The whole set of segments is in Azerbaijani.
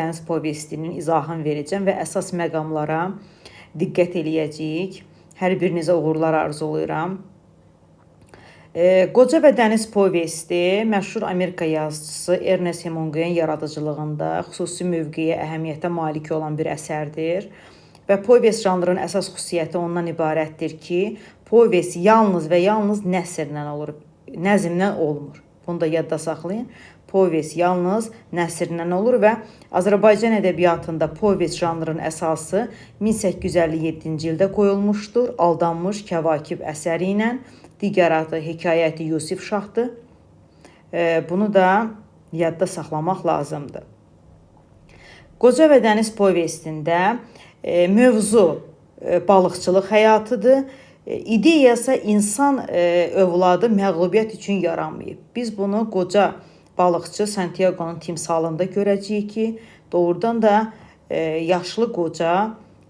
Dəniz povestinin izahını verəcəm və əsas məqamlara diqqət eləyəcəyik. Hər birinizə uğurlar arzulayıram. Qoca və Dəniz povesti məşhur Amerika yazıcısı Ernest Hemingway'in yaradıcılığında xüsusi mövqeyə, əhəmiyyətə malik olan bir əsərdir. Və povest janrının əsas xüsusiyyəti ondan ibarətdir ki, povest yalnız və yalnız nəsrlə olur, nəzmlə olmur. Bunu da yadda saxlayın. Povest yalnız nəsrlə olur və Azərbaycan ədəbiyyatında povest janrının əsası 1857-ci ildə qoyulmuşdur. Aldanmış Kəvakib əsəri ilə, digər adı Hekayəti Yusif Şahdır. Bunu da yadda saxlamaq lazımdır. Qoca və Dəniz povestində mövzu balıqçılıq həyatıdır. İdeya isə insan övladı məğlubiyyət üçün yaranmayıb. Biz bunu qoca balıqçı Santiago'nun timsalında görəcəyik ki, doğrudan da yaşlı qoca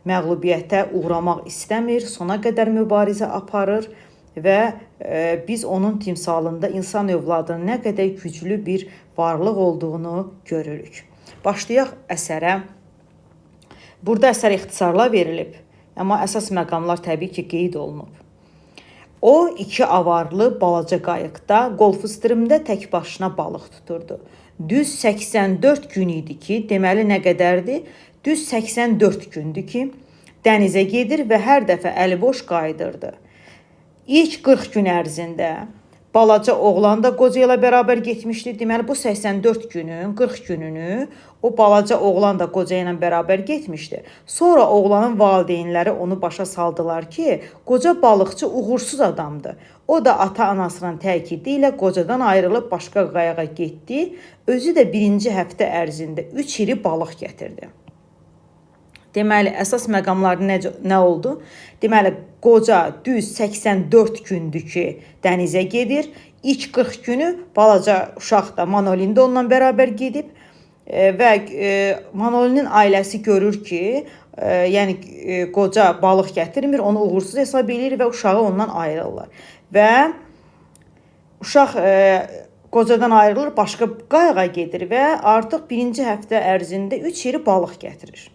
məğlubiyyətə uğramaq istəmir, sona qədər mübarizə aparır və biz onun timsalında insan övladının nə qədər güclü bir varlıq olduğunu görürük. Başlayaq əsərə. Burada əsər ixtisarla verilib, amma əsas məqamlar təbii ki, qeyd olunub. O, iki avarlı balaca qayıqda Qolfstrimdə tək başına balıq tuturdu. Düz 84 gün idi ki, deməli nə qədərdir? Düz 84 gündür ki, dənizə gedir və hər dəfə əliboş qayıdırdı. İlk 40 gün ərzində balaca oğlan da qoca ilə bərabər getmişdi. Deməli, bu 84 günün 40 gününü o balaca oğlan da qoca ilə bərabər getmişdi. Sonra oğlanın valideynləri onu başa saldılar ki, qoca balıqçı uğursuz adamdır. O da ata-anasının təkidi ilə qocadan ayrılıb başqa qayağa getdi. Özü də birinci həftə ərzində 3 iri balıq gətirdi. Deməli, əsas məqamları nə oldu? Deməli, qoca düz 84 gündür ki, dənizə gedir. İlk 40 günü balaca uşaq da Manolin də onunla bərabər gedib və Manolinin ailəsi görür ki, yəni qoca balıq gətirmir, onu uğursuz hesab edir və uşağı ondan ayrılırlar. Və uşaq qocadan ayrılır, başqa qayağa gedir və artıq birinci həftə ərzində 3 iri balıq gətirir.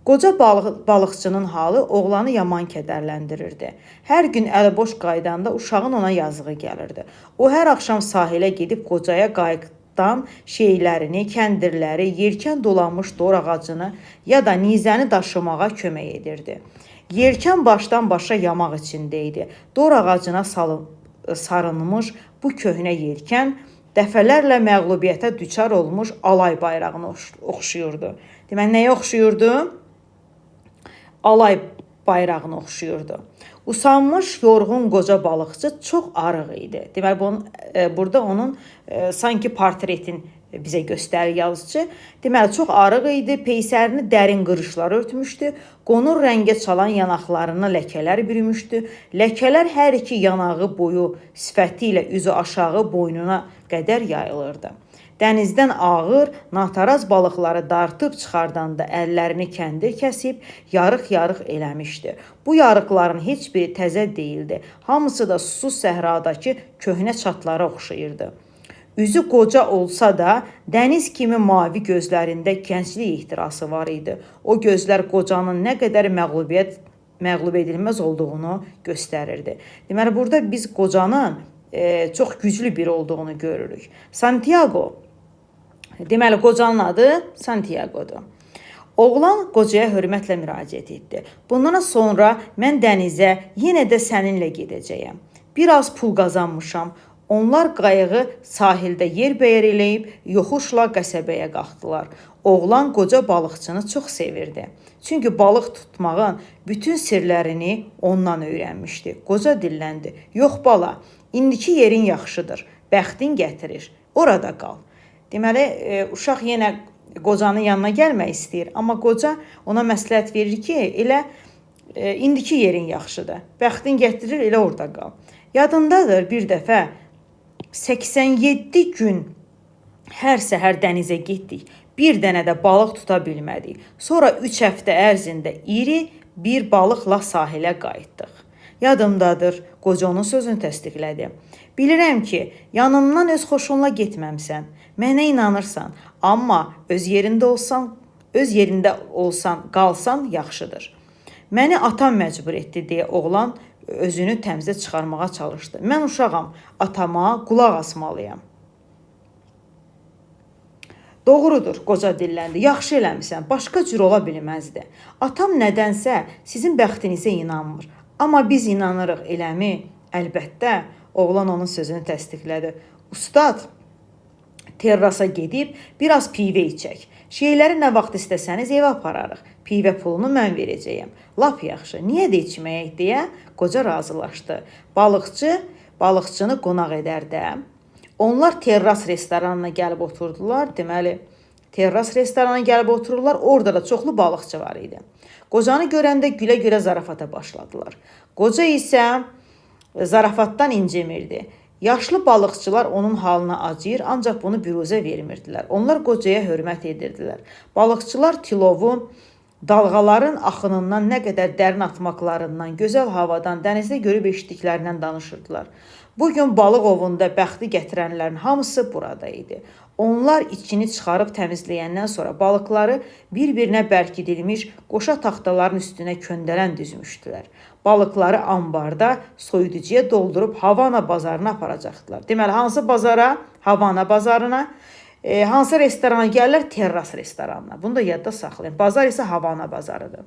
Qoca balıqçının halı oğlanı yaman kədərləndirirdi. Hər gün əliboş qaydanda uşağın ona yazığı gəlirdi. O hər axşam sahilə gedib qocaya qayıqdan şeylərini, kəndirləri, yelkən dolanmış dor ağacını ya da nizəni daşımağa kömək edirdi. Yelkən başdan başa yamaq içində idi. Dor ağacına sarınmış bu köhnə yelkən dəfələrlə məğlubiyyətə düçar olmuş alay bayrağına oxşuyurdu. Deməli, nəyə oxşuyurdu? Alay bayrağına oxşuyurdu. Usanmış, yorğun qoca balıqçı çox arıq idi. Deməli, burada onun sanki portretin bizə göstərir yazıcı. Deməli, çox arıq idi, peysərini dərin qırışlar örtmüşdü, qonur rəngə çalan yanaqlarına ləkələr bürümüşdü. Ləkələr hər iki yanağı boyu, sifəti ilə üzü aşağı boynuna qədər yayılırdı. Dənizdən ağır, nataraz balıqları dartıb çıxardanda əllərini kəndir kəsib, yarıq-yarıq eləmişdi. Bu yarıqların heç biri təzə deyildi. Hamısı da susuz səhradakı köhnə çatlara oxşayırdı. Üzü qoca olsa da, dəniz kimi mavi gözlərində gənclik ehtirası var idi. O gözlər qocanın nə qədər məğlub edilməz olduğunu göstərirdi. Deməli, burada biz qocanın çox güclü biri olduğunu görürük. Santiago, deməli, qocanın adı Santiago'dur. Oğlan qocaya hörmətlə müraciət etdi. Bundan sonra mən dənizə yenə də səninlə gedəcəyəm. Biraz pul qazanmışam. Onlar qayığı sahildə yerbəyər eləyib, yoxuşla qəsəbəyə qalxdılar. Oğlan qoca balıqçını çox sevirdi. Çünki balıq tutmağın bütün sirlərini ondan öyrənmişdi. Qoca dilləndi. Yox bala, indiki yerin yaxşıdır, bəxtin gətirir, orada qal. Deməli, uşaq yenə qocanın yanına gəlmək istəyir, amma qoca ona məsləhət verir ki, elə indiki yerin yaxşıdır, bəxtin gətirir, elə orada qal. Yadındadır, bir dəfə 87 gün hər səhər dənizə getdik, bir dənə də balıq tuta bilmədik. Sonra 3 həftə ərzində iri bir balıqla sahilə qayıtdıq. Yadımdadır, qoca onun sözünü təsdiqlədi. Bilirəm ki, yanımdan öz xoşunla getməmsən, mənə inanırsan, amma öz yerində olsan öz yerində olsan, qalsan yaxşıdır. Məni atam məcbur etdi deyə oğlan özünü təmizə çıxarmağa çalışdı. Mən uşağam, atama qulaq asmalıyam. Doğrudur, qoca dilləndi. Yaxşı eləmisən, başqa cür ola bilməzdi. Atam nədənsə sizin bəxtinizə inanmır. Amma biz inanırıq, eləmi? Əlbəttə, oğlan onun sözünü təsdiqlədi. Ustad, terrasa gedib biraz pivə içək. Şeyləri nə vaxt istəsəniz evə apararıq. Pivə pulunu mən verəcəyəm. Lap yaxşı, niyə də içməyək deyə qoca razılaşdı. Balıqçını qonaq edərdə. Onlar terras restoranına gəlib oturdular. Deməli, terras restoranına gəlib otururlar. Orada da çoxlu balıqçı var idi. Qocanı görəndə gülə-gülə zarafata başladılar. Qoca isə zarafatdan incimirdi. Yaşlı balıqçılar onun halına acıyır, ancaq bunu büruzə vermirdilər. Onlar qocaya hörmət edirdilər. Balıqçılar tilovu dalğaların axınından, nə qədər dərin atmaqlarından, gözəl havadan, dənizdə görüb eşitdiklərindən danışırdılar. Bugün balıq ovunda bəxti gətirənlərin hamısı burada idi. Onlar içini çıxarıb təmizləyəndən sonra balıqları bir-birinə bərkidilmiş qoşa taxtaların üstünə köndələn düzmüşdülər. Balıqları ambarda soyuducuya doldurub Havana bazarına aparacaqdılar. Deməli, hansı bazara? Havana bazarına. Hansı restorana gəlirlər? Terras restoranına. Bunu da yadda saxlayın. Bazar isə Havana bazarıdır.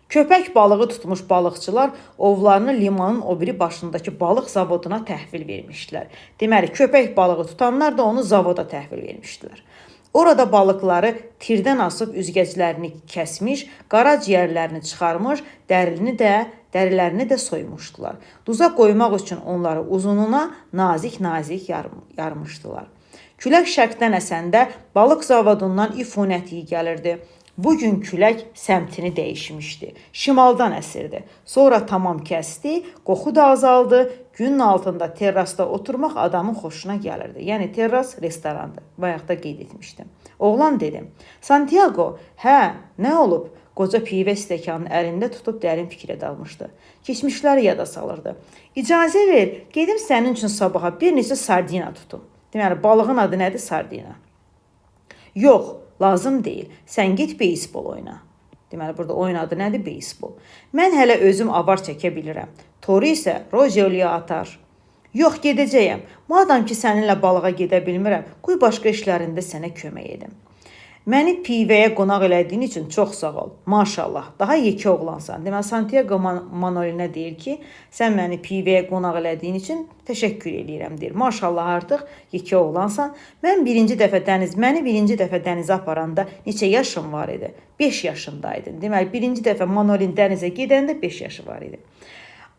Köpək balığı tutmuş balıqçılar ovlarını limanın o biri başındakı balıq zavoduna təhvil vermişdilər. Deməli, köpək balığı tutanlar da onu zavoda təhvil vermişdilər. Orada balıqları tirdən asıb üzgəclərini kəsmiş, qara ciyərlərini çıxarmış, dərilərini də soymuşdular. Duza qoymaq üçün onları uzununa nazik-nazik yarmışdılar. Külək şərqdən əsəndə balıq zavodundan ifunət iyi gəlirdi. Bugün külək səmtini dəyişmişdi. Şimaldan əsirdi. Sonra tamam kəsdi, qoxu da azaldı. Günün altında terrasda oturmaq adamın xoşuna gəlirdi. Yəni terras restorandır. Bayaq da qeyd etmişdim. Oğlan dedi: "Santiago, hə, nə olub?" Qoca pivə stəkanını əlində tutub dərin fikrə dalmışdı. Keçmişləri yada salırdı. "İcazə ver, gedim sənin üçün sabaha bir neçə sardina tutum." Deməli, balığın adı nədir? Sardina. "Yox, lazım deyil. Sən get beysbol oyna." Deməli, burada oyun adı nədir? Beysbol. "Mən hələ özüm avar çəkə bilirəm. Toru isə Rojeliya atar." "Yox, gedəcəyəm. Madam ki, səninlə balığa gedə bilmirəm, qoy başqa işlərində sənə kömək edim." "Məni pivəyə qonaq elədiyin üçün çox sağ ol. Maşallah, daha yekə oğlansan." Deməli, Santiago Manolinə deyir ki, sən məni pivəyə qonaq elədiyin üçün təşəkkür eləyirəm, deyir. Maşallah, artıq yekə oğlansan. Məni birinci dəfə dənizə aparanda neçə yaşım var idi? 5 yaşındaydın. Deməli, birinci dəfə Manolin dənizə gedəndə 5 yaşı var idi.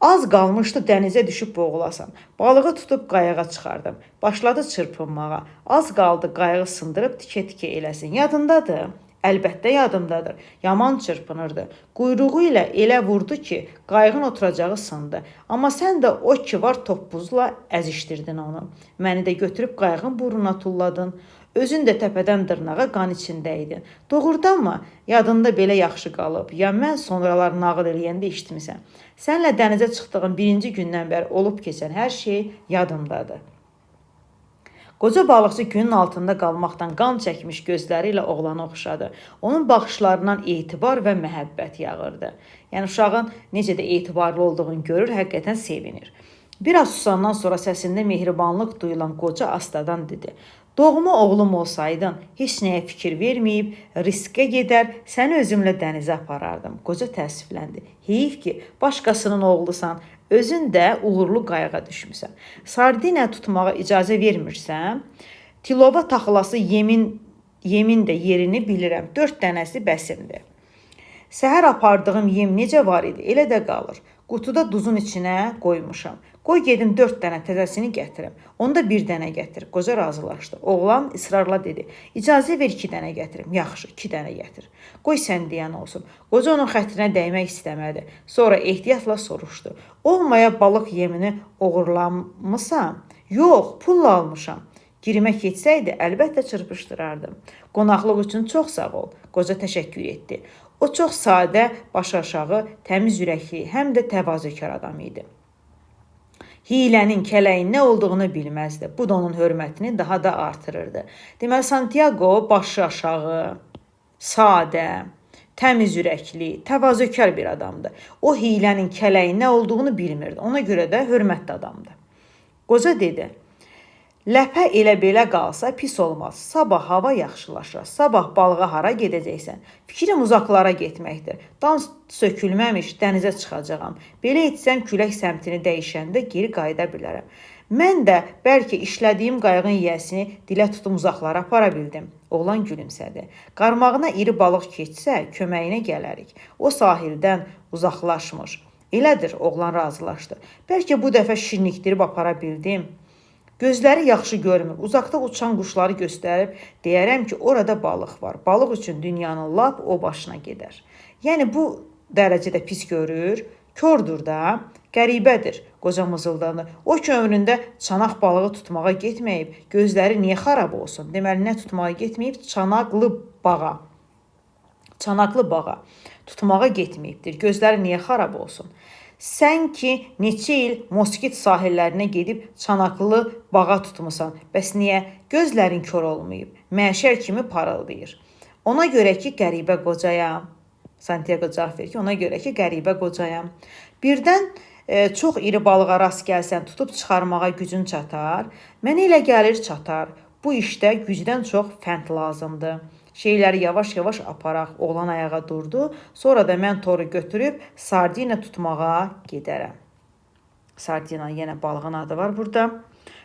Az qalmışdı dənizə düşüb boğulasan. Balığı tutub qayığa çıxardım. Başladı çırpınmağa. Az qaldı qayığı sındırıb tikə-tikə eləsin. Yadındadır? Əlbəttə yadımdadır. Yaman çırpınırdı. Quyruğu ilə elə vurdu ki, qayığın oturacağı sındı. Amma sən də o ki var toppuzla əzişdirdin onu. Məni də götürüb qayığın burnuna tulladın. Özün də təpədən dırnağa qan içində idin. Doğrudanmı? Yadında belə yaxşı qalıb. Ya mən sonralar nağıl eləyəndə eşitmisən. Sənlə dənizə çıxdığım birinci gündən bəri olub keçən hər şey yadımdadır. Qoca balıqçı günün altında qalmaqdan qan çəkmiş gözləri ilə oğlana oxşadı. Onun baxışlarından etibar və məhəbbət yağırdı. Yəni, uşağın necə də etibarlı olduğunu görür, həqiqətən sevinir. Biraz susandan sonra səsində mehribanlıq duyulan qoca astadan dedi: "Doğma oğlum olsaydın, heç nəyə fikir verməyib, riskə gedər, səni özümlə dənizə aparardım." Qoca təəssüfləndi. "Heyif ki, başqasının oğlusan, özün də uğurlu qayığa düşmüsən. Sardina tutmağa icazə vermirsən, tilova taxılası yemin də yerini bilirəm, 4 dənəsi bəsimdir. Səhər apardığım yem necə var idi, elə də qalır. Qutuda duzun içinə qoymuşam. Qoy gedim 4 dənə təzəsini gətirim. Onda 1 dənə gətir." Qoca razılaşdı. Oğlan israrla dedi: "İcazə ver 2 dənə gətirim." "Yaxşı, 2 dənə gətir. Qoy sən deyən olsun." Qoca onun xətrinə dəymək istəmədi. Sonra ehtiyatla soruşdu: "Olmaya balıq yemini oğurlamısan?" "Yox, pulla almışam." "Girimə keçsəydi, əlbəttə çırpışdırardım." "Qonaqlıq üçün çox sağ ol." Qoca təşəkkür etdi. O çox sadə, başaşağı, təmiz ürəkli, həm də təvazökar adam idi. Hilənin, kələyin nə olduğunu bilməzdi. Bu da onun hörmətini daha da artırırdı. Deməli, Santiago başı aşağı, sadə, təmiz ürəkli, təvazökar bir adamdır. O hiylənin, kələyin nə olduğunu bilmirdi. Ona görə də hörmətli adamdır. Qoca dedi: "Ləpə elə belə qalsa pis olmaz. Sabah hava yaxşılaşar. Sabah balığa hara gedəcəksən? Fikrim uzaqlara getməkdir. Dan sökülməmiş dənizə çıxacağam. Belə etsəm külək səmtini dəyişəndə geri qayıda bilərəm. Mən də bəlkə işlədiyim qayığın yiyəsini dilə tutum uzaqlara apara bildim." Oğlan gülümsədi. Qarmağına iri balıq keçsə, köməyinə gələrik. O sahildən uzaqlaşmır. Elədir, oğlan razılaşdı. Bəlkə bu dəfə şirinlikdirib apara bildim. Gözləri yaxşı görmür. Uzaqda uçan quşları göstərib deyərəm ki, orada balıq var. Balıq üçün dünyanın lap o başına gedər. Yəni bu dərəcədə pis görür, kördür da, qəribədir, qoca mızıldandı. O ki ömründə çanaq balığı tutmağa getməyib, gözləri niyə xarab olsun? Deməli, nə tutmağa getməyib? Çanaqlı bağa tutmağa getməyibdir. Gözləri niyə xarab olsun? Sən ki, neçə il Moskit sahillərinə gedib çanaqlı bağa tutmusan, bəs niyə gözlərin kör olmayıb? Məşər kimi parıldayır. Ona görə ki, qəribə qocayam. Santiago cavab verir ki, ona görə ki, qəribə qocayam. Birdən çox iri balığa rast gəlsən, tutub çıxarmağa gücün çatar. Mənə elə gəlir çatar. Bu işdə gücdən çox fənd lazımdır. Şeyləri yavaş-yavaş aparaq. Oğlan ayağa durdu. Sonra da mən toru götürüb sardina tutmağa gedərəm. Sardina, yenə balığın adı var burada.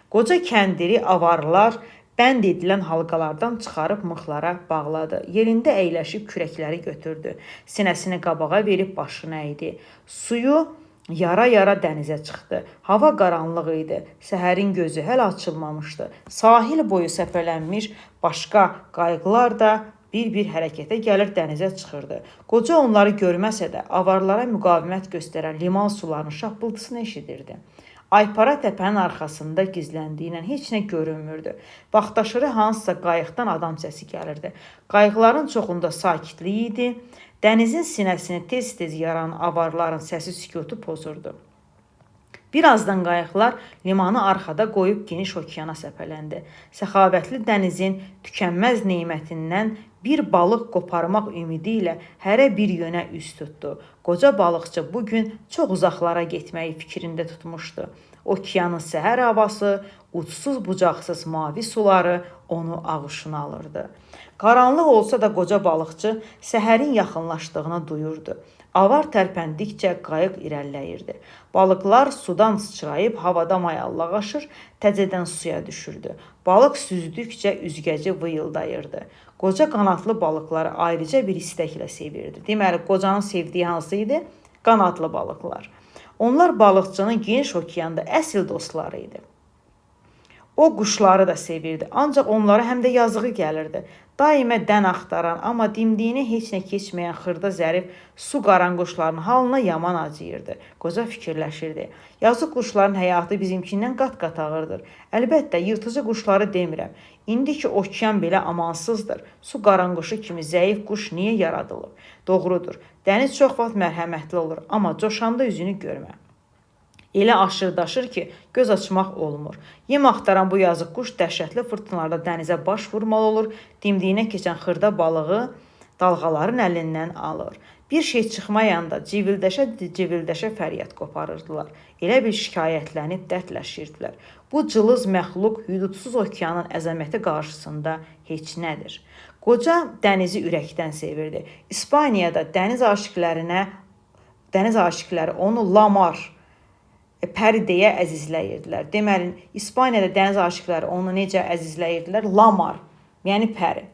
Qoca kəndiri avarlar bənd edilən halqalardan çıxarıb mıxlara bağladı. Yerində əyləşib kürəkləri götürdü. Sinəsini qabağa verib başını əydi. Suyu yara-yara dənizə çıxdı. Hava qaranlıq idi. Səhərin gözü hələ açılmamışdı. Sahil boyu səpələnmiş başqa qayıqlar da bir-bir hərəkətə gəlir dənizə çıxırdı. Qoca onları görməsə də avarlara müqavimət göstərən liman sularının şappıltısını eşidirdi. Aypara təpənin arxasında gizləndiyindən heç nə görünmürdü. Vaxtaşırı hansısa qayıqdan adam səsi gəlirdi. Qayıqların çoxunda sakitlik idi. Dənizin sinəsini tez-tez yaran avarların səsi sükutu pozurdu. Birazdan qayıqlar limanı arxada qoyub geniş okeana səpələndi. Səxavətli dənizin tükənməz nemətindən bir balıq qoparmaq ümidi ilə hərə bir yönə üz tutdu. Qoca balıqçı bugün çox uzaqlara getməyi fikrində tutmuşdu. Okeanın səhər havası, uçsuz-bucaqsız mavi suları onu ağuşuna alırdı. Qaranlıq olsa da qoca balıqçı səhərin yaxınlaşdığını duyurdu. Avar tərpəndikcə qayıq irəliləyirdi. Balıqlar sudan sıçrayıb havada mayallaqlaşır, təzədən suya düşürdü. Balıq süzdükcə üzgəci vıyıldayırdı. Qoca qanadlı balıqları ayrıca bir istəklə sevirdi. Deməli, qocanın sevdiyi hansı idi? Qanadlı balıqlar. Onlar balıqçının geniş okeanda əsl dostları idi. O quşları da sevirdi, ancaq onlara həm də yazığı gəlirdi. Daimə dən axtaran, amma dimdiyini heç nə keçməyən xırda zərif su qaranquşlarının halına yaman acıyırdı. Qoca fikirləşirdi. Yazıq quşların həyatı bizimkindən qat-qat ağırdır. Əlbəttə, yırtıcı quşları demirəm. İndi ki, okean belə amansızdır. Su qaranquşu kimi zəif quş niyə yaradılıb? Doğrudur, dəniz çox vaxt mərhəmətli olur, amma coşanda üzünü görmə. Elə aşırdaşır ki, göz açmaq olmur. Yem axtaran bu yazıq quş dəhşətli fırtınalarda dənizə baş vurmalı olur, dimdiyinə keçən xırda balığı dalğaların əlindən alır. Bir şey çıxmayanda civildəşə fəryad qoparırdılar. Elə bir şikayətlənib dərdləşirdilər. Bu cılız məxluq hüdudsuz okeanın əzəməti qarşısında heç nədir. Qoca dənizi ürəkdən sevirdi. İspaniyada dəniz aşiqləri onu Lamar pəri deyə əzizləyirdilər. Deməli, İspaniyada dəniz aşiqləri onu necə əzizləyirdilər? Lamar, yəni pəri.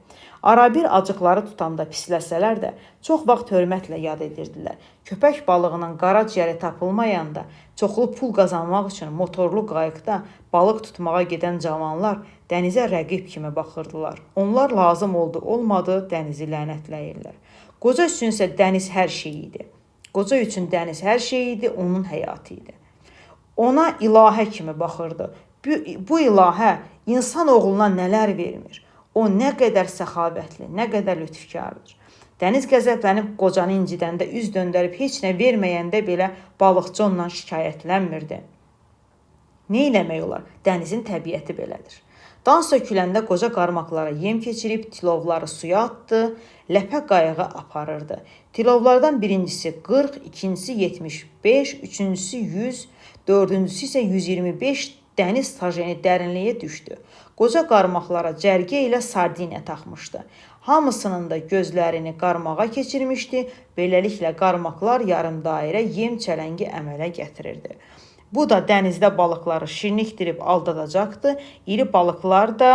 Arabir acıqları tutanda pisləsələr də çox vaxt hörmətlə yad edirdilər. Köpək balığının qara ciyəri tapılmayanda çoxlu pul qazanmaq üçün motorlu qayıqda balıq tutmağa gedən cavanlar dənizə rəqib kimi baxırdılar. Onlar lazım oldu, olmadı, dənizi lənətləyirlər. Qoca üçün isə dəniz hər şey idi. Qoca üçün dəniz hər şey idi, onun həyatı idi. Ona ilahə kimi baxırdı. Bu ilahə insan oğluna nələr vermir. O nə qədər səxavətli, nə qədər lütfkardır. Dəniz qəzəblənib qocanı incidəndə üz döndərib heç nə verməyəndə belə balıqçı ondan şikayətlənmirdi. Nə eləmək olar? Dənizin təbiəti belədir. Dan söküləndə qoca qarmaqlara yem keçirib tilovları suya atdı, ləpə qayığı aparırdı. Tilovlardan birincisi 40, ikincisi 75, üçüncüsü 100, dördüncüsü isə 125 dəniz sajeni dərinliyə düşdü. Qoca qarmaqlara cərgə ilə sardiniya taxmışdı. Hamısının da gözlərini qarmağa keçirmişdi. Beləliklə qarmaqlar yarım dairə yem çələngi əmələ gətirirdi. Bu da dənizdə balıqları şirinlikdirib aldadacaqdı. İri balıqlar da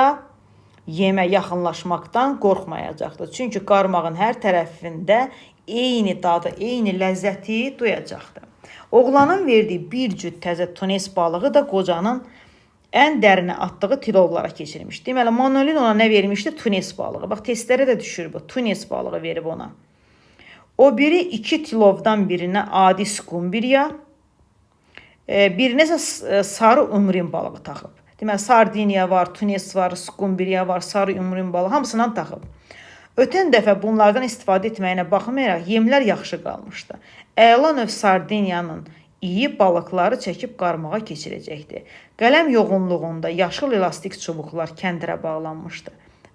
yemə yaxınlaşmaqdan qorxmayacaqdı. Çünki qarmağın hər tərəfində eyni dadı, eyni ləzzəti duyacaqdı. Oğlanın verdiyi bir cüt təzə tunes balığı da qocanın ən dərinə atdığı tilovlara keçirmişdi. Deməli, Manolin ona nə vermişdi? Tunes balığı. Bax, testlərə də düşür bu. Tunes balığı verib ona. O biri 2 tilovdan birinə adi skumbiriya, birinə isə sarı umrin balığı taxıb. Deməli, sardiniya var, tunes var, skumbiriya var, sarı umrin balığı hamısından taxıb. Ötən dəfə bunlardan istifadə etməyinə baxmayaraq yemlər yaxşı qalmışdı. Əla növ sardiniyanın iyi balıqları çəkib qarmağa keçirəcəkdi. Qələm yoğunluğunda yaşıl elastik çubuqlar kəndirə bağlanmışdı.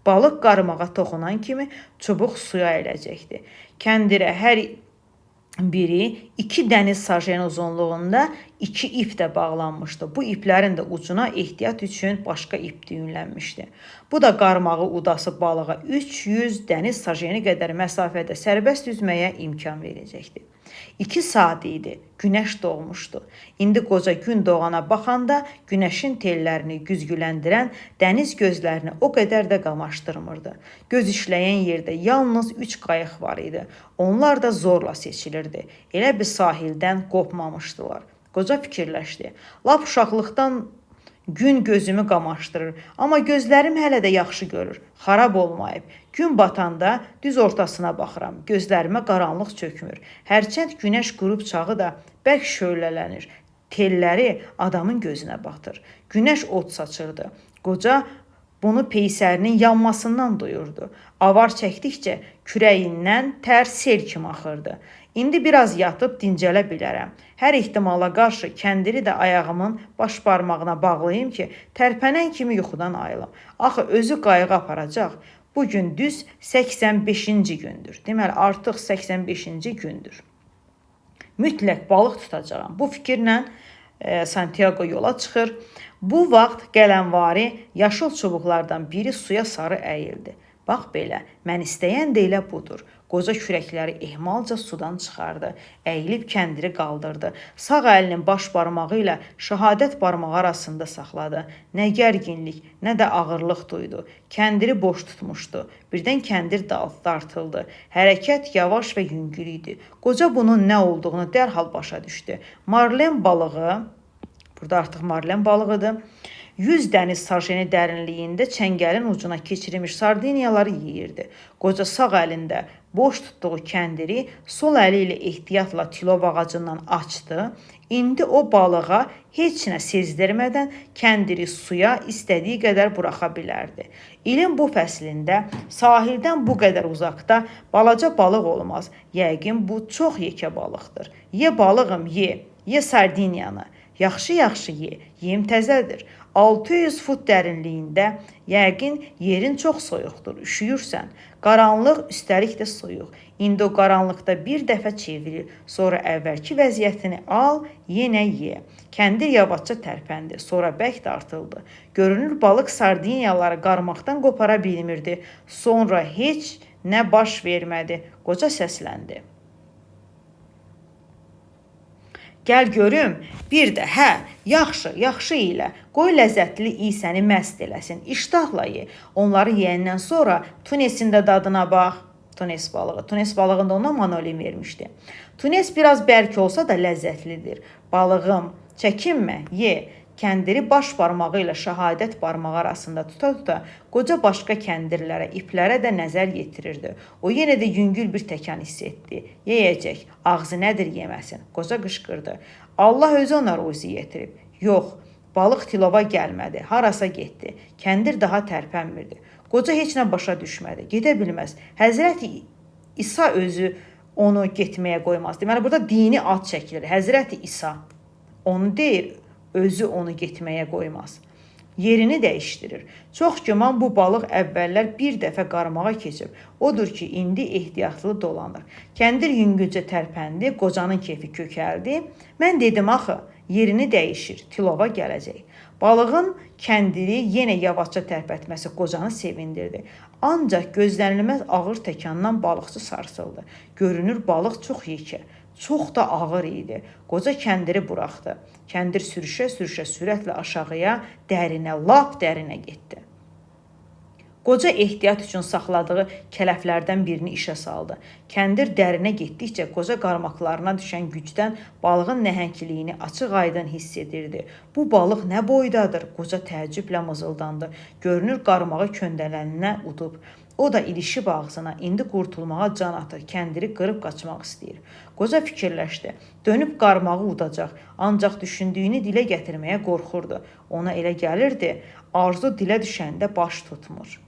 Balıq qarmağa toxunan kimi çubuq suya əyiləcəkdi. Kəndirə hər biri 2 dəniz sajeni uzunluğunda 2 ip də bağlanmışdı. Bu iplərin də ucuna ehtiyat üçün başqa ip düyünlənmişdi. Bu da qarmağı udası balığa 300 dəniz sajeni qədər məsafədə sərbəst üzməyə imkan verəcəkdi. 2 saat idi, günəş doğmuşdu. İndi qoca gün doğana baxanda günəşin tellərini güzgüləndirən dəniz gözlərini o qədər də qamaşdırmırdı. Göz işləyən yerdə yalnız 3 qayıq var idi. Onlar da zorla seçilirdi. Elə bir sahildən qopmamışdılar. Qoca fikirləşdi. Lap uşaqlıqdan gün gözümü qamaşdırır, amma gözlərim hələ də yaxşı görür. Xarab olmayıb. Gün batanda düz ortasına baxıram. Gözlərimə qaranlıq çökmür. Hərçənd günəş qürub çağı da bərk şöhlələnir. Telləri adamın gözünə batır. Günəş od saçırdı. Qoca bunu peysərinin yanmasından duyurdu. Avar çəkdikcə kürəyindən tər sel kimi axırdı. İndi biraz yatıb dincələ bilərəm. Hər ehtimala qarşı kəndiri də ayağımın baş barmağına bağlayım ki, tərpənən kimi yuxudan ayılım. Axı özü qayığı aparacaq. Bugün düz 85-ci gündür. Deməli, artıq 85-ci gündür. Mütləq balıq tutacağam. Bu fikirlə Santiago yola çıxır. Bu vaxt qələmvari yaşıl çubuqlardan biri suya sarı əyildi. Bax belə, mən istəyən də elə budur. Qoca kürəkləri ehmalca sudan çıxardı. Əyilib kəndiri qaldırdı. Sağ əlinin baş barmağı ilə şəhadət barmağı arasında saxladı. Nə gərginlik, nə də ağırlıq duydu. Kəndiri boş tutmuşdu. Birdən kəndir dartıldı. Hərəkət yavaş və yüngül idi. Qoca bunun nə olduğunu dərhal başa düşdü. Marlen balığı, burada artıq marlen balığıdır, 100 dəniz sajeni dərinliyində çəngəlin ucuna keçirilmiş sardiniyaları yeyirdi. Qoca sağ əlində boş tutduğu kəndiri sol əli ilə ehtiyatla tilov ağacından açdı. İndi o balığa heç nə sezdirmədən kəndiri suya istədiyi qədər buraxa bilərdi. İlin bu fəslində sahildən bu qədər uzaqda balaca balıq olmaz. Yəqin bu çox yekə balıqdır. Ye balığım, ye, ye sardiniyanı. Yaxşı-yaxşı ye, yem təzədir. 600 fut dərinliyində, yəqin yerin çox soyuqdur, üşüyürsən. Qaranlıq, üstəlik də soyuq. İndi o qaranlıqda bir dəfə çevirir, sonra əvvəlki vəziyyətini al, yenə ye. Kəndir yavaşca tərpəndi, sonra bərk dartıldı. Görünür, balıq sardiniyaları qarmaqdan qopara bilmirdi. Sonra heç nə baş vermədi, qoca səsləndi. Gəl görüm, bir də, yaxşı ilə, qoy ləzzətli iyi səni məst eləsin, iştahla ye. Onları yeyəndən sonra tunesin də dadına bax. Tunes balığında ona Manolin vermişdi. Tunes biraz bərk olsa da ləzzətlidir. Balığım, çəkinmə, ye. Kəndiri baş barmağı ilə şəhadət barmağı arasında tuta-tuta qoca başqa kəndirlərə, iplərə də nəzər yetirirdi. O yenə də yüngül bir təkan hiss etdi. Yeyəcək, ağzı nədir yeməsin? Qoca qışqırdı. Allah özü ona ruzi yetirib. Yox, balıq tilova gəlmədi, harasa getdi. Kəndir daha tərpənmirdi. Qoca heç nə başa düşmədi, gedə bilməz. Həzrəti İsa özü onu getməyə qoymaz. Deməli, burada dini ad çəkilir. Həzrəti İsa onu deyir, özü onu getməyə qoymaz. yerini dəyişdirir. Çox güman bu balıq əvvəllər bir dəfə qarmağa keçib. Odur ki, indi ehtiyatlı dolanır. Kəndir yüngülcə tərpəndi, qocanın kefi kökəldi. Mən dedim axı, yerini dəyişir, tilova gələcək. Balığın kəndiri yenə yavaşca tərpətməsi qocanı sevindirdi. Ancaq gözlənilməz ağır təkandan balıqçı sarsıldı. Görünür balıq çox yekə, çox da ağır idi. Qoca kəndiri buraxdı. Kəndir sürüşə-sürüşə sürətlə aşağıya, dərinə, lap dərinə getdi. Qoca ehtiyat üçün saxladığı kələflərdən birini işə saldı. Kəndir dərinə getdikcə qoca qarmaqlarına düşən gücdən balığın nəhəngliyini açıq-aydın hiss edirdi. Bu balıq nə boydadır? Qoca təəccüblə mızıldandı. Görünür qarmağı köndələninə udub. O da ilişib ağzına, indi qurtulmağa can atır, kəndiri qırıb qaçmaq istəyir. Qoca fikirləşdi, dönüb qarmağı udacaq, ancaq düşündüyünü dilə gətirməyə qorxurdu. Ona elə gəlirdi, arzu dilə düşəndə baş tutmur.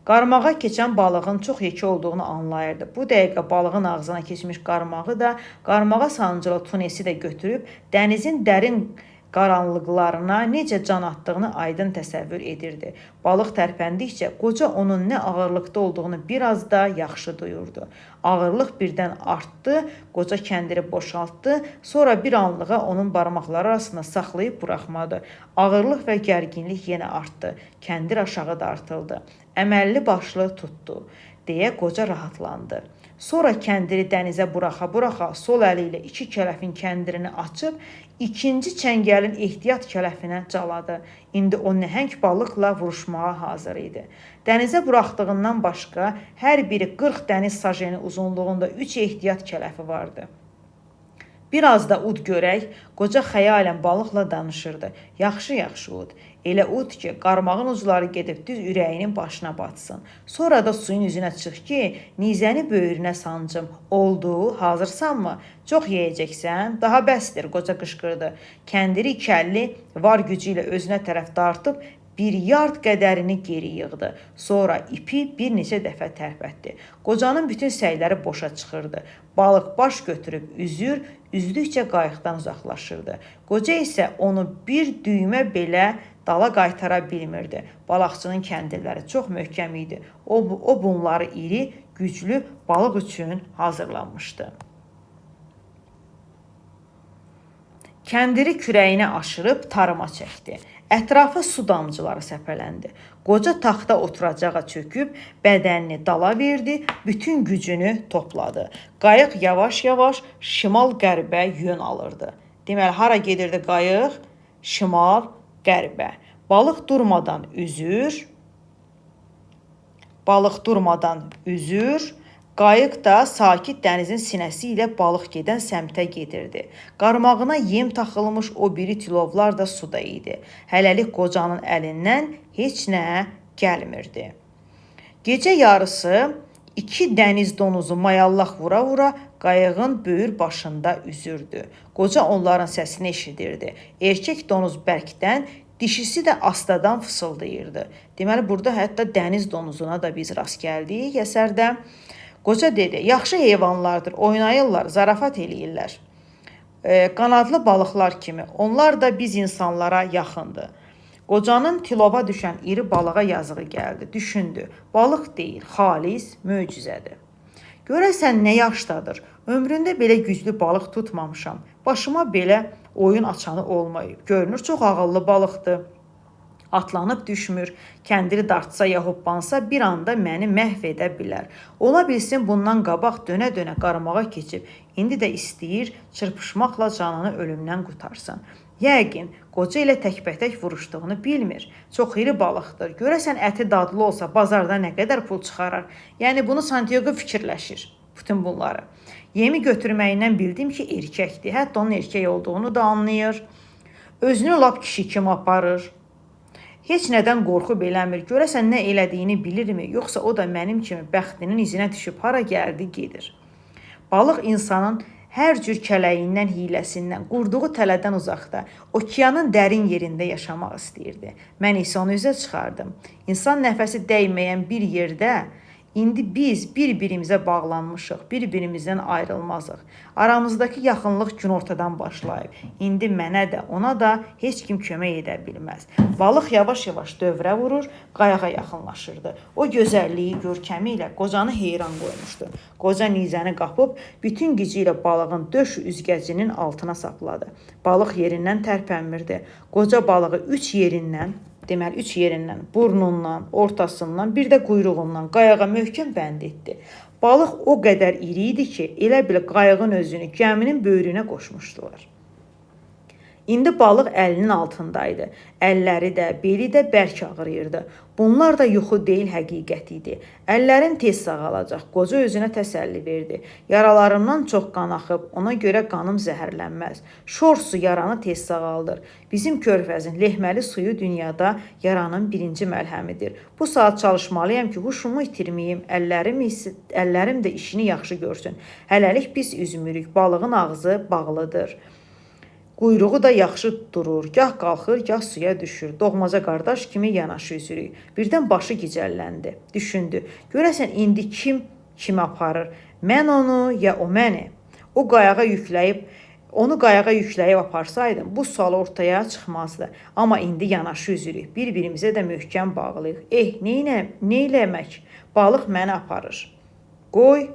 Qarmağa keçən balığın çox yekə olduğunu anlayırdı. Bu dəqiqə balığın ağzına keçmiş qarmağı da, qarmağa sancılı tunesi də götürüb, dənizin dərin qaranlıqlarına necə can atdığını aydın təsəvvür edirdi. Balıq tərpəndikcə qoca onun nə ağırlıqda olduğunu biraz da yaxşı duyurdu. Ağırlıq birdən artdı, qoca kəndiri boşaltdı, sonra bir anlığa onun barmaqları arasında saxlayıb buraxmadı. Ağırlıq və gərginlik yenə artdı, kəndir aşağı dartıldı. Əməlli başlı tutdu, deyə qoca rahatlandı. Sonra kəndiri dənizə buraxa-buraxa sol əli ilə iki kələfin kəndirini açıb, ikinci çəngəlin ehtiyat kələfinə caladı. İndi o nəhəng balıqla vuruşmağa hazır idi. Dənizə buraxdığından başqa hər biri 40 dəniz sajeni uzunluğunda 3 ehtiyat kələfi vardı. Biraz da ud görək, qoca xəyalən balıqla danışırdı. Yaxşı ud. Elə ud ki, qarmağın ucları gedib düz ürəyinin başına batsın. Sonra da suyun üzünə çıx ki, nizəni böyrünə sancım. Oldu, hazırsanmı? Çox yeyəcəksən? Daha bəsdir, qoca qışqırdı. Kəndiri iki əlli var gücü ilə özünə tərəf dartıb, 1 yard qədərini geri yığdı. Sonra ipi bir neçə dəfə tərpətdi. Qocanın bütün səyləri boşa çıxırdı. Balıq baş götürüb üzür, üzdükcə qayıqdan uzaqlaşırdı. Qoca isə onu bir düymə belə dala qaytara bilmirdi. Balıqçının kəndirləri çox möhkəm idi. O bunları iri, güclü balıq üçün hazırlanmışdı. Kəndiri kürəyinə aşırıb tarıma çəkdi. Ətrafa su damcıları səpələndi. Qoca taxta oturacağa çöküb, bədənini dala verdi, bütün gücünü topladı. Qayıq yavaş-yavaş şimal-qərbə yön alırdı. Deməli, hara gedirdi qayıq? Şimal-qərbə. Balıq durmadan üzür, qayıq da sakit dənizin sinəsi ilə balıq gedən səmtə gedirdi. Qarmağına yem taxılmış o biri tilovlar da suda idi. Hələlik qocanın əlindən heç nə gəlmirdi. Gecə yarısı 2 dəniz donuzu mayallaq vura-vura qayığın böyür başında üzürdü. Qoca onların səsini eşidirdi. Erkək donuz bərkdən, dişisi də astadan fısıldayırdı. Deməli, burada hətta dəniz donuzuna da biz rast gəldik əsərdə. Qoca dedi, yaxşı heyvanlardır, oynayırlar, zarafat eləyirlər. Qanadlı balıqlar kimi, onlar da biz insanlara yaxındır. Qocanın tilova düşən iri balığa yazığı gəldi, düşündü. Balıq deyil, xalis möcüzədir. Görəsən nə yaşdadır, ömründə belə güclü balıq tutmamışam. Başıma belə oyun açanı olmayıb. Görünür, çox ağıllı balıqdır. Atlanıb düşmür, kəndiri dartsa ya hoppansa bir anda məni məhv edə bilər. Ola bilsin bundan qabaq dönə-dönə qarmağa keçib, indi də istəyir çırpışmaqla canını ölümdən qutarsın. Yəqin, qoca ilə təkbətək vuruşduğunu bilmir. Çox iri balıqdır. Görəsən əti dadlı olsa bazarda nə qədər pul çıxarar? Yəni bunu Santiago fikirləşir, bütün bunları. Yemi götürməyindən bildim ki, erkəkdir. Hətta onun erkək olduğunu da anlayır. Özünü lap kişi kimi aparır. Heç nədən qorxub eləmir. Görəsən nə elədiyini bilirmi? Yoxsa o da mənim kimi bəxtinin izinə düşüb hara gəldi gedir. Balıq insanın hər cür kələyindən, hiləsindən, qurduğu tələdən uzaqda, okeanın dərin yerində yaşamaq istəyirdi. Mən isə onu üzə çıxardım. İnsan nəfəsi dəyməyən bir yerdə İndi biz bir-birimizə bağlanmışıq, bir-birimizdən ayrılmazıq. Aramızdakı yaxınlıq günortadan başlayıb. İndi mənə də, ona da heç kim kömək edə bilməz. Balıq yavaş-yavaş dövrə vurur, qayağa yaxınlaşırdı. O gözəlliyi, görkəmi ilə qocanı heyran qoymuşdu. Qoca nizəni qapıb, bütün gücü ilə balığın döş üzgəcinin altına sapladı. Balıq yerindən tərpənmirdi. Qoca balığı üç yerindən, burnundan, ortasından, bir də quyruğundan qayağa möhkəm bənd etdi. Balıq o qədər iri idi ki, elə bil qayığın özünü gəminin böyrünə qoşmuşdular. İndi balıq əlinin altındaydı. Əlləri də, beli də bərk ağrıyırdı. Bunlar da yuxu deyil, həqiqət idi. Əllərin tez sağalacaq. Qoca özünə təsəlli verdi. Yaralarımdan çox qan axıb, ona görə qanım zəhərlənməz. Şor su yaranı tez sağaldır. Bizim körfəzin lehməli suyu dünyada yaranın birinci məlhəmidir. Bu saat çalışmalıyam ki, huşumu itirməyim, əllərim də işini yaxşı görsün. Hələlik biz üzmürük, balığın ağzı bağlıdır. Quyruğu da yaxşı durur, gah qalxır, gah suya düşür. Doğmaca qardaş kimi yanaşı üzürük. Birdən başı gicəlləndi, düşündü. Görəsən indi kim kimi aparır? Mən onu, ya o məni? Onu qayağa yükləyib aparsaydım, bu sual ortaya çıxmazdı. Amma indi yanaşı üzürük, bir-birimizə də möhkəm bağlıyıq. Neyləmək? Balıq məni aparır. Qoy,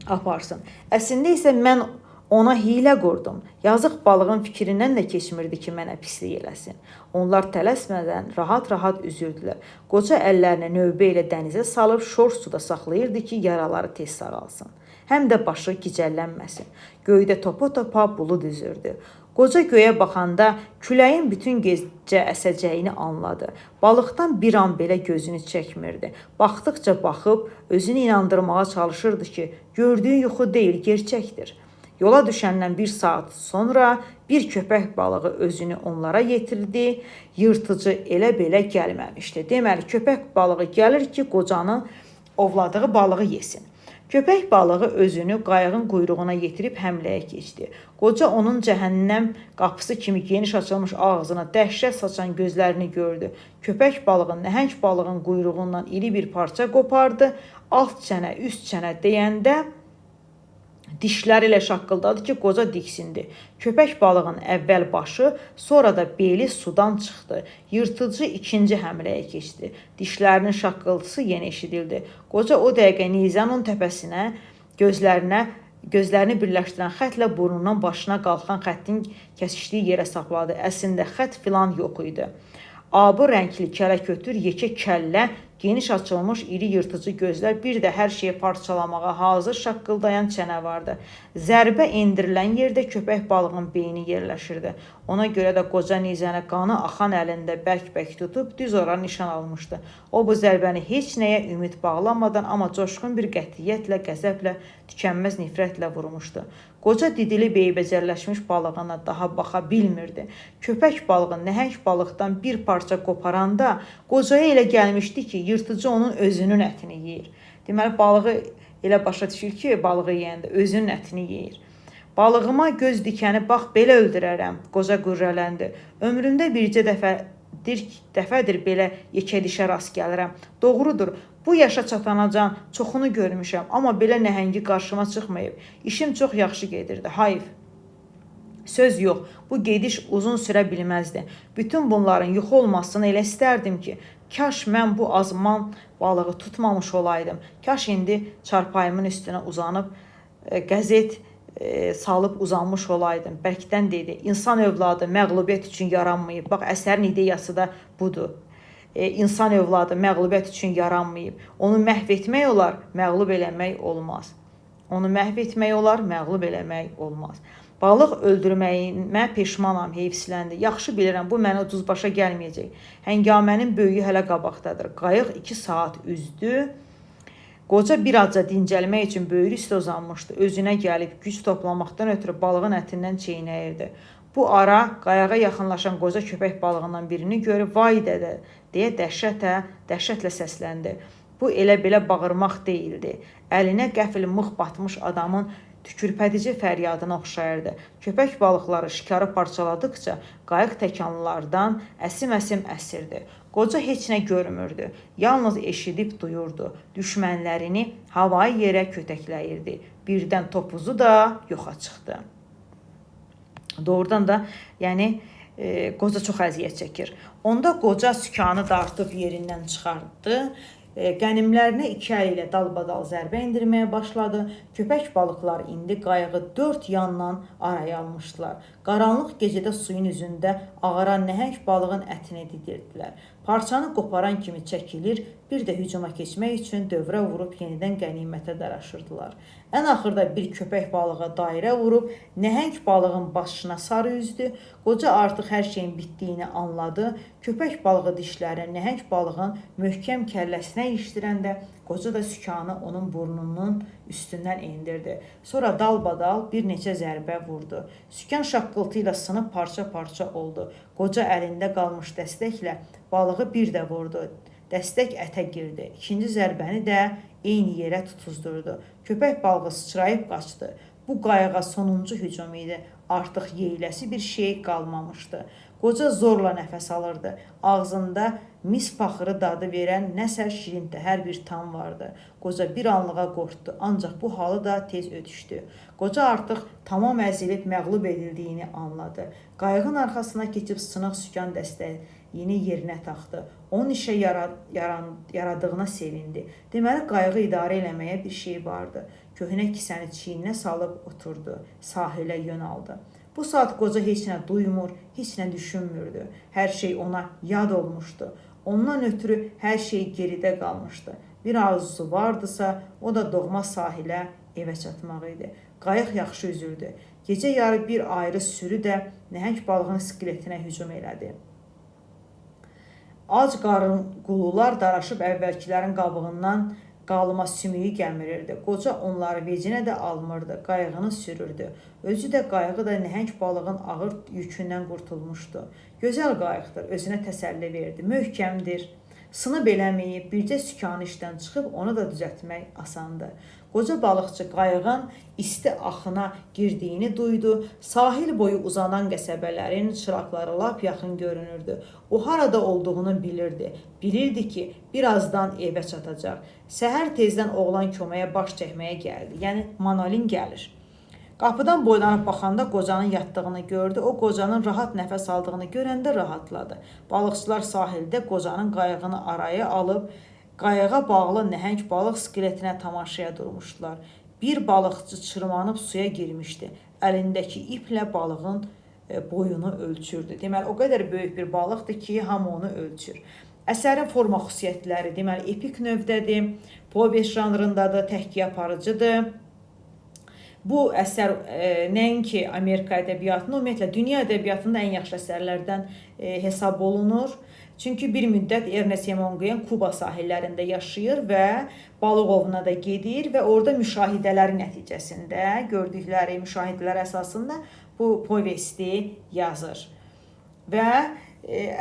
aparsın. Əslində isə mən ona hiylə qurdum. Yazıq balığın fikrindən də keçmirdi ki, mənə pislik eləsin. Onlar tələsmədən rahat-rahat üzürdülər. Qoca əllərini növbə ilə dənizə salıb şor suda saxlayırdı ki, yaraları tez sağalsın. Həm də başı gicəllənməsin. Göydə topa-topa bulud üzürdü. Qoca göyə baxanda küləyin bütün gecə əsəcəyini anladı. Balıqdan bir an belə gözünü çəkmirdi. Baxdıqca baxıb, özünü inandırmağa çalışırdı ki, gördüyü yuxu deyil, gerçəkdir. Yola düşəndən bir saat sonra bir köpək balığı özünü onlara yetirdi. Yırtıcı elə belə gəlməmişdi. Deməli, köpək balığı gəlir ki, qocanın ovladığı balığı yesin. Köpək balığı özünü qayığın quyruğuna yetirib həmləyə keçdi. Qoca onun cəhənnəm qapısı kimi geniş açılmış ağzına dəhşət saçan gözlərini gördü. Köpək balığı nəhəng balığın quyruğundan iri bir parça qopardı. Alt çənə, üst çənə deyəndə dişləri ilə şaqqıldadı ki, qoca diksindi. Köpək balığın əvvəl başı, sonra da beli sudan çıxdı. Yırtıcı ikinci həmləyə keçdi. Dişlərinin şaqqıltısı yenə eşidildi. Qoca o dəqiqə nizanın təpəsinə, gözlərini birləşdirən xətlə burnundan başına qalxan xəttin kəsişdiyi yerə sapladı. Əslində xət filan yox idi. Abı rəngli kələkötür, yekə kəllə, geniş açılmış iri yırtıcı gözlər, bir də hər şeyi parçalamağa hazır şaqqıldayan çənə vardı. Zərbə endirilən yerdə köpək balığın beyni yerləşirdi. Ona görə də qoca nizəni qanı axan əlində bərk-bərk tutub düz ora nişan almışdı. O bu zərbəni heç nəyə ümid bağlamadan, amma coşqun bir qətiyyətlə, qəzəblə, tükənməz nifrətlə vurmuşdu. Qoca didili beybəcərləşmiş balığına daha baxa bilmirdi. Köpək balığı nəhəng balıqdan bir parça qoparanda qocaya elə gəlmişdi ki, yırtıcı onun özünün ətini yeyir. Deməli, balığı elə başa düşür ki, balığı yeyəndə özünün ətini yeyir. Balığıma göz dikəni bax, belə öldürərəm, qoca qürrələndi. Ömrümdə bircə dəfədir belə yekə dişə rast gəlirəm. Doğrudur, bu yaşa çatanacan çoxunu görmüşəm, amma belə nəhəngi qarşıma çıxmayıb. İşim çox yaxşı gedirdi, hayf. Söz yox, bu gediş uzun sürə bilməzdi. Bütün bunların yuxu olmasını elə istərdim ki, kaş mən bu azman balığı tutmamış olaydım. Kaş indi çarpayımın üstünə uzanıb qəzet salıb uzanmış olaydım. Bərkdən dedi, insan övladı məğlubiyyət üçün yaranmayıb. Bax, əsərin ideyası da budur. İnsan övladı məğlubiyyət üçün yaranmayıb. Onu məhv etmək olar, məğlub eləmək olmaz. Onu məhv etmək olar, məğlub eləmək olmaz. Balıq öldürməyimə peşmanam, heyfsiləndi. Yaxşı bilirəm, bu mənə ucuz başa gəlməyəcək. Həngamənin böyüyü hələ qabaqdadır. Qayıq 2 saat üzdü. Qoca bir azca dincəlmək üçün böyrü üstə uzanmışdı. Özünə gəlib güc toplamaqdan ötürü balığın ətindən çeynəyirdi. Bu ara qayağa yaxınlaşan qoca köpək balığından birini görüb, vay dədə, deyə dəhşətlə səsləndi. Bu elə belə bağırmaq deyildi. Əlinə qəfil mıx batmış adamın tükürpədici fəryadına oxşayırdı. Köpək balıqları şikarı parçaladıqca qayıq təkanlardan əsim-əsim əsirdi. Qoca heç nə görmürdü, yalnız eşidib duyurdu. Düşmənlərini havayı yerə kötəkləyirdi. Birdən topuzu da yoxa çıxdı. Doğrudan da, qoca çox əziyyət çəkir. Onda qoca sükanı dartıb yerindən çıxartdı. Qənimlərinə 2 əli ilə dalbadal zərbə endirməyə başladı. Köpək balıqlar indi qayığı 4 yandan araya almışdılar. Qaranlıq gecədə suyun üzündə ağaran nəhəng balığın ətini didirdilər. Parçanı qoparan kimi çəkilir, bir də hücuma keçmək üçün dövrə vurub yenidən qənimətə daraşırdılar. Ən axırda bir köpək balığa dairə vurub nəhəng balığın başına sarı üzdü. Qoca artıq hər şeyin bitdiyini anladı. Köpək balığı dişlərini nəhəng balığın möhkəm kəlləsinə ilişdirəndə qoca da sükanı onun burnunun üstündən endirdi. Sonra dalbadal bir neçə zərbə vurdu. Sükan şaqqıltı ilə sınıb parça-parça oldu. Qoca əlində qalmış dəstəklə balığı bir də vurdu. Dəstək ətə girdi. İkinci zərbəni də eyni yerə tutuzdurdu. Köpək balığı sıçrayıb qaçdı. Bu qayığa sonuncu hücum idi. Artıq yeyiləsi bir şey qalmamışdı. Qoca zorla nəfəs alırdı. Ağzında mis paxırı dadı verən nəsə şirintəhər bir tam vardı. Qoca bir anlığa qorxdu, ancaq bu halı da tez ödüşdü. Qoca artıq tamam əzilib məğlub edildiyini anladı. Qayığın arxasına keçib sınıq sükan dəstəyini yerinə taxdı. Onun işə yaradığına sevindi. Deməli, qayığı idarə eləməyə bir şey vardı. Köhnə kisəni çiyninə salıb oturdu. Sahilə yönəldi. Bu saat qoca heç nə duymur, heç nə düşünmürdü. Hər şey ona yad olmuşdu. Ondan ötürü hər şey geridə qalmışdı. Bir arzusu vardısa, o da doğma sahilə evə çatmaq idi. Qayıq yaxşı üzürdü. Gecə yarı bir ayrı sürü də nəhəng balığın skeletinə hücum elədi. Ac qarın qulular daraşıb əvvəlkilərin qabığından qalıma sümüyü gəmirirdi. Qoca onları vecinə də almırdı, qayığını sürürdü. Özü də qayığı da nəhəng balığın ağır yükündən qurtulmuşdu. Gözəl qayıqdır, özünə təsəlli verdi, möhkəmdir. Sınıb eləməyib, bircə sükanı işdən çıxıb onu da düzəltmək asandır. Qoca balıqçı qayığın isti axına girdiyini duydu. Sahil boyu uzanan qəsəbələrin çıraqları lap yaxın görünürdü. O harada olduğunu bilirdi. Bilirdi ki, birazdan evə çatacaq. Səhər tezdən oğlan köməyə baş çəkməyə gəldi. Yəni, Manolin gəlir. Qapıdan boylanıb baxanda qocanın yatdığını gördü. O, qocanın rahat nəfəs aldığını görəndə rahatladı. Balıqçılar sahildə qocanın qayığını araya alıb, qayığa bağlı nəhəng balıq skeletinə tamaşaya durmuşdular. Bir balıqçı çırmanıb suya girmişdi. Əlindəki iplə balığın boyunu ölçürdü. Deməli, o qədər böyük bir balıqdır ki, hamı onu ölçür. Əsərin forma xüsusiyyətləri, deməli, epik növdədir, povest janrındadır, təhkiyə aparıcıdır. Bu əsər nəinki Amerika ədəbiyyatında, ümumiyyətlə dünya ədəbiyyatında ən yaxşı əsərlərdən hesab olunur. Çünki bir müddət Ernest Hemingway Kuba sahillərində yaşayır və balıq ovuna da gedir və orada müşahidələr nəticəsində gördükləri müşahidələr əsasında bu povesti yazır. Və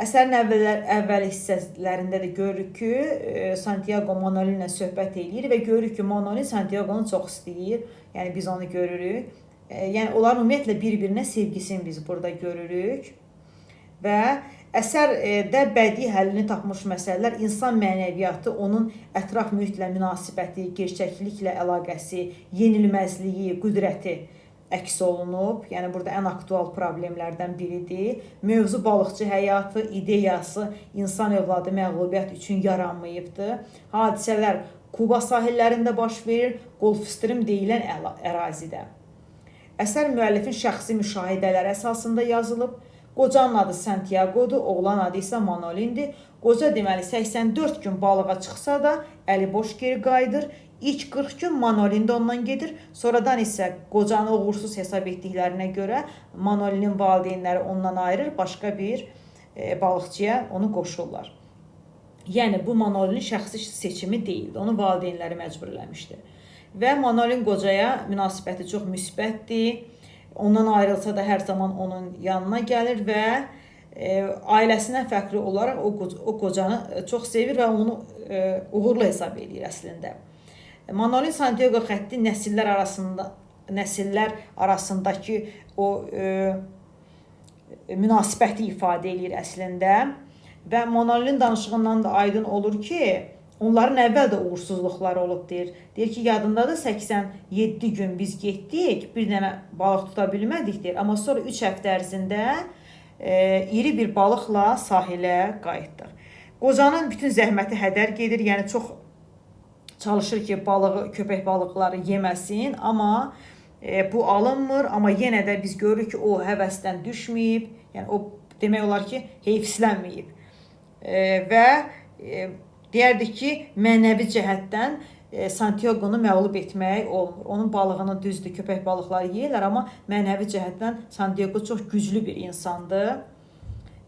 əsərin əvvəl hissələrində də görürük ki, Santiago Manolin ilə söhbət edir və görürük ki, Manolin Santiago'nu çox istəyir. Yəni, biz onu görürük. Yəni, onların ümumiyyətlə bir-birinə sevgisini biz burada görürük. Və əsərdə bədii həllini tapmış məsələlər, insan mənəviyyatı, onun ətraf mühitlə münasibəti, gerçəkliklə əlaqəsi, yenilməzliyi, qüdrəti əks olunub. Yəni, burada ən aktual problemlərdən biridir. Mövzu balıqçı həyatı, ideyası, insan övladı məğlubiyyət üçün yaranmayıbdır. Hadisələr Kuba sahillərində baş verir, Gulfstream deyilən ərazidə. Əsər müəllifin şəxsi müşahidələri əsasında yazılıb. Qocanın adı Santiago'dur, oğlan adı isə Manolindir. Qoca deməli 84 gün balığa çıxsa da əli boş geri qayıdır. İlk 40 gün Manolin də ondan gedir. Sonradan isə qocanı uğursuz hesab etdiklərinə görə Manolinin valideynləri ondan ayırır, başqa bir balıqçıya onu qoşurlar. Yəni, bu Manolinin şəxsi seçimi deyildi. Onu valideynləri məcbur eləmişdi. Və Manolin qocaya münasibəti çox müsbətdir. Ondan ayrılsa da hər zaman onun yanına gəlir və ailəsinə fərqli olaraq o qocanı çox sevir və onu uğurlu hesab edir əslində. Manolin Santiago xətti nəsillər arasında nəsillər arasındakı o münasibəti ifadə eləyir əslində. Və Manolin danışığından da aydın olur ki, onların əvvəl də uğursuzluqları olub deyir. Deyir ki, yadındadır 87 gün biz getdik, bir dənə balıq tuta bilmədik deyir. Amma sonra 3 həftə ərzində iri bir balıqla sahilə qayıtdıq. Qocanın bütün zəhməti hədər gedir, yəni çox çalışır ki, köpək balıqları yeməsin, amma bu alınmır. Amma yenə də biz görürük ki, o həvəsdən düşməyib, yəni o demək olar ki, heyfslənməyib. Və deyərdik ki, mənəvi cəhətdən Santiago'nu məğlub etmək olmur. Onun balığını düzdür, köpək balıqları yeyirlər, amma mənəvi cəhətdən Santiago çox güclü bir insandır.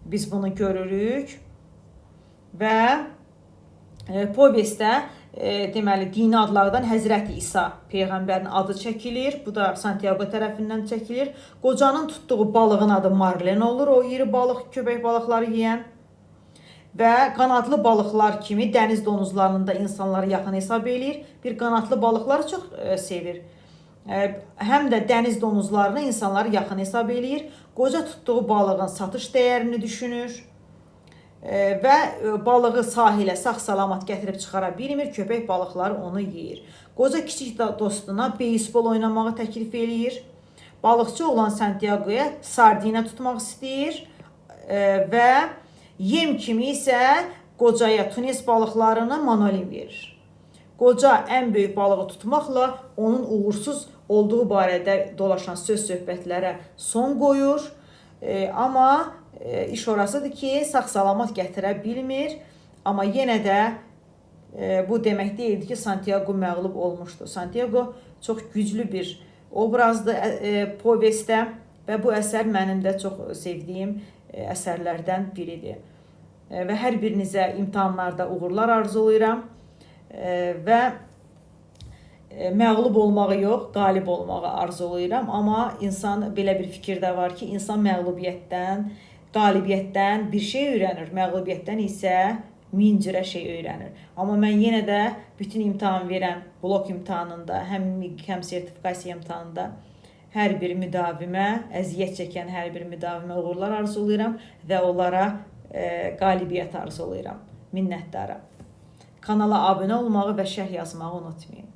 Biz bunu görürük. Və povestdə deməli dini adlardan Həzrəti İsa peyğəmbərin adı çəkilir. Bu da Santiago tərəfindən çəkilir. Qocanın tutduğu balığın adı Marlen olur. O iri balıq, köpək balıqları yeyən. Və qanadlı balıqlar kimi dəniz donuzlarının da insanları yaxın hesab eləyir. Bir qanadlı balıqları çox sevir. Həm də dəniz donuzlarını insanları yaxın hesab eləyir. Qoca tutduğu balığın satış dəyərini düşünür. Və balığı sahilə sağ-salamat gətirib çıxara bilmir, köpək balıqları onu yeyir. Qoca kiçik dostuna beysbol oynamağı təklif eləyir. Balıqçı olan Santiago'ya sardina tutmaq istəyir və yem kimi isə qocaya tunes balıqlarını Manolin verir. Qoca ən böyük balığı tutmaqla onun uğursuz olduğu barədə dolaşan söz-söhbətlərə son qoyur. Amma iş orasıdır ki, sağ-salamat gətirə bilmir. Amma yenə də bu demək deyildi ki, Santiago məğlub olmuşdu. Santiago çox güclü bir obrazdır povestdə və bu əsər mənim də çox sevdiyim əsərlərdən biridir. Və hər birinizə imtahanlarda uğurlar arzulayıram və məğlub olmağı yox, qalib olmağı arzulayıram. Amma insan belə bir fikirdə var ki, insan məğlubiyyətdən, qalibiyyətdən bir şey öyrənir, məğlubiyyətdən isə min cürə şey öyrənir. Amma mən yenə də bütün imtahan verən blok imtahanında, həm sertifikasiya imtahanında hər bir müdavimə, əziyyət çəkən hər bir müdavimə uğurlar arzulayıram və onlara qalibiyyət arzulayıram. Minnətdaram. Kanala abunə olmağı və şərh yazmağı unutmayın.